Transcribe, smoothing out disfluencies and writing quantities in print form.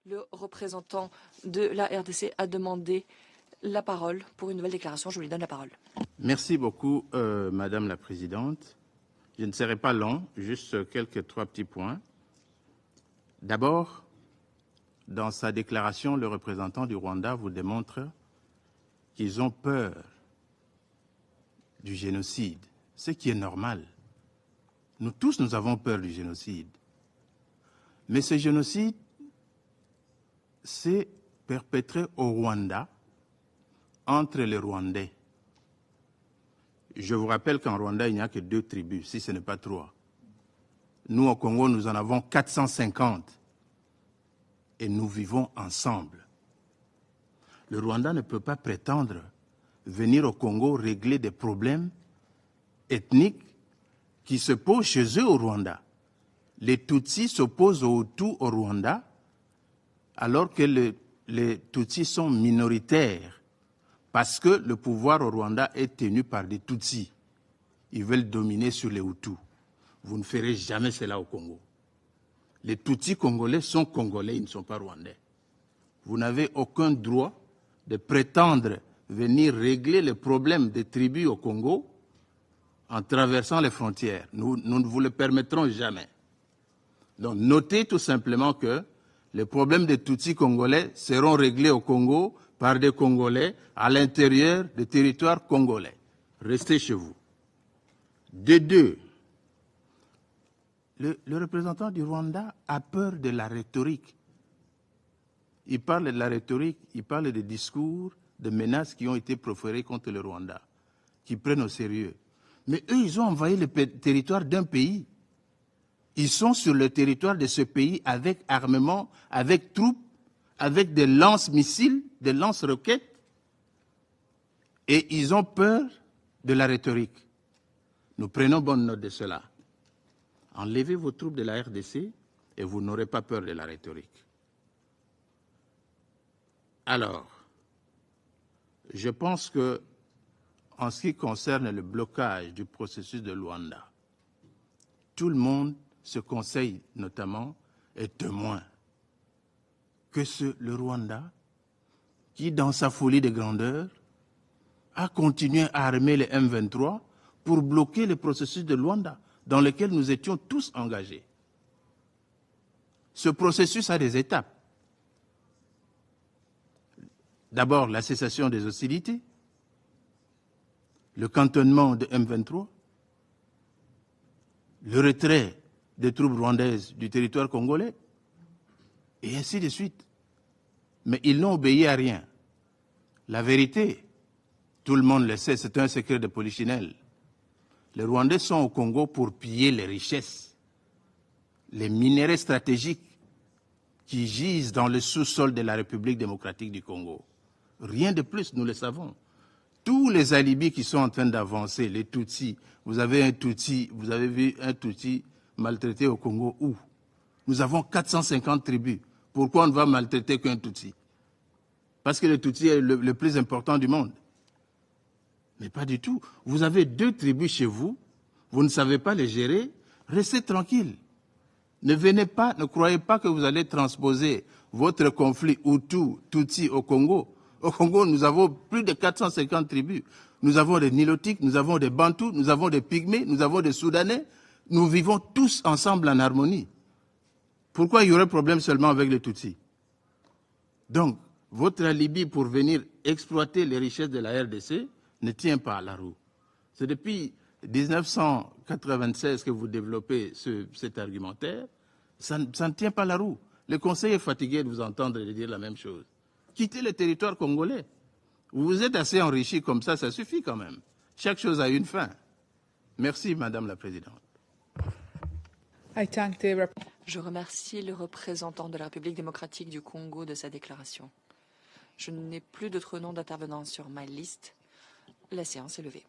Le représentant de la RDC a demandé la parole pour une nouvelle déclaration. Je lui donne la parole. Merci beaucoup, Madame la Présidente. Je ne serai pas long, juste trois petits points. D'abord, dans sa déclaration, le représentant du Rwanda vous démontre qu'ils ont peur du génocide, ce qui est normal. Nous tous, nous avons peur du génocide. Mais ce génocide s'est perpétré au Rwanda, entre les Rwandais. Je vous rappelle qu'en Rwanda, il n'y a que 2 tribus, si ce n'est pas 3. Nous, au Congo, nous en avons 450. Et nous vivons ensemble. Le Rwanda ne peut pas prétendre venir au Congo régler des problèmes ethniques qui se posent chez eux au Rwanda. Les Tutsis s'opposent aux Hutus au Rwanda, alors que les Tutsis sont minoritaires, parce que le pouvoir au Rwanda est tenu par des Tutsis. Ils veulent dominer sur les Hutus. Vous ne ferez jamais cela au Congo. Les Tutsis congolais sont congolais, ils ne sont pas rwandais. Vous n'avez aucun droit de prétendre venir régler les problèmes des tribus au Congo en traversant les frontières. Nous ne vous le permettrons jamais. Donc notez tout simplement que les problèmes des Tutsis congolais seront réglés au Congo par des Congolais à l'intérieur des territoires congolais. Restez chez vous. De deux, le représentant du Rwanda a peur de la rhétorique. Il parle de la rhétorique, il parle des discours, de menaces qui ont été proférées contre le Rwanda, qui prennent au sérieux. Mais eux, ils ont envahi le territoire d'un pays. Ils sont sur le territoire de ce pays avec armement, avec troupes, avec des lance-missiles, des lance-roquettes. Et ils ont peur de la rhétorique. Nous prenons bonne note de cela. Enlevez vos troupes de la RDC et vous n'aurez pas peur de la rhétorique. Alors, je pense que, en ce qui concerne le blocage du processus de Luanda, tout le monde se conseille notamment est témoin que le Rwanda, qui dans sa folie de grandeur, a continué à armer les M23 pour bloquer le processus de Luanda, dans lequel nous étions tous engagés. Ce processus a des étapes. D'abord, la cessation des hostilités, le cantonnement de M23, le retrait des troupes rwandaises du territoire congolais, et ainsi de suite. Mais ils n'ont obéi à rien. La vérité, tout le monde le sait, c'est un secret de polichinelle. Les Rwandais sont au Congo pour piller les richesses, les minéraux stratégiques qui gisent dans le sous-sol de la République démocratique du Congo. Rien de plus, nous le savons. Tous les alibis qui sont en train d'avancer, les Tutsis, vous avez vu un Tutsi maltraité au Congo où? Nous avons 450 tribus. Pourquoi on ne va maltraiter qu'un Tutsi? Parce que le Tutsi est le plus important du monde. Mais pas du tout. Vous avez 2 tribus chez vous, vous ne savez pas les gérer, restez tranquille. Ne venez pas, ne croyez pas que vous allez transposer votre conflit Hutu-Tutsi au Congo. Au Congo, nous avons plus de 450 tribus. Nous avons des Nilotiques, nous avons des Bantous, nous avons des Pygmées, nous avons des Soudanais. Nous vivons tous ensemble en harmonie. Pourquoi il y aurait problème seulement avec les Tutsis? Donc, votre alibi pour venir exploiter les richesses de la RDC ne tient pas à la roue. C'est depuis 1996 que vous développez cet argumentaire. Ça ne tient pas la roue. Le Conseil est fatigué de vous entendre dire la même chose. Quittez le territoire congolais. Vous vous êtes assez enrichi comme ça suffit quand même. Chaque chose a une fin. Merci, Madame la Présidente. Je remercie le représentant de la République démocratique du Congo de sa déclaration. Je n'ai plus d'autres noms d'intervenants sur ma liste. La séance est levée.